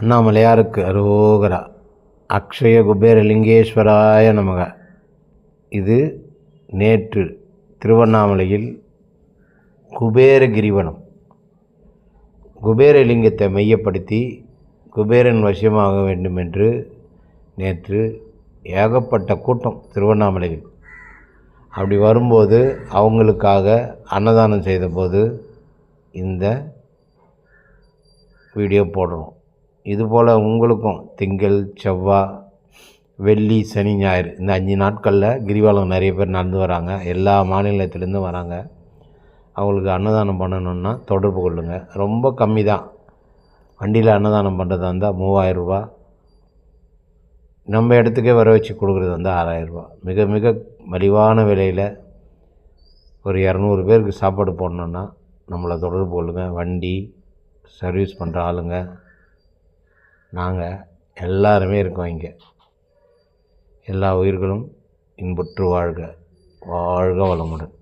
அண்ணாமலையாருக்கு அரோகரா. அக்ஷய குபேரலிங்கேஸ்வராய நமக. இது நேற்று திருவண்ணாமலையில் குபேர கிரிவலம். குபேரலிங்கத்தை மையப்படுத்தி குபேரன் வசியமாக வேண்டும் என்று நேற்று ஏகப்பட்ட கூட்டம் திருவண்ணாமலையில். அப்படி வரும்போது அவங்களுக்காக அன்னதானம் செய்தபோது இந்த வீடியோ போடுறோம். இதுபோல் உங்களுக்கும் திங்கள், செவ்வாய், வெள்ளி, சனி, ஞாயிறு இந்த 5 நாட்களில் கிரிவலம் நிறைய பேர் நடந்து வராங்க. எல்லா மாநிலத்திலேருந்தும் வராங்க. அவங்களுக்கு அன்னதானம் பண்ணணுன்னா தொடர்பு கொள்ளுங்கள். ரொம்ப கம்மி தான். வண்டியில் அன்னதானம் பண்ணுறதா இருந்தால் 3000 ரூபா, நம்ம இடத்துக்கே வர வச்சு கொடுக்குறது இருந்தால் 6000 ரூபா. மிக மிக மலிவான விலையில் ஒரு 200 பேருக்கு சாப்பாடு போடணுன்னா நம்மளை தொடர்பு கொள்ளுங்கள். வண்டி சர்வீஸ் பண்ணுற ஆளுங்க நாங்கள் எல்லாருமே இருக்கோம் இங்கே. எல்லா உயிர்களும் இன்புற்று வாழ்க. வாழ்க வளமுடன்.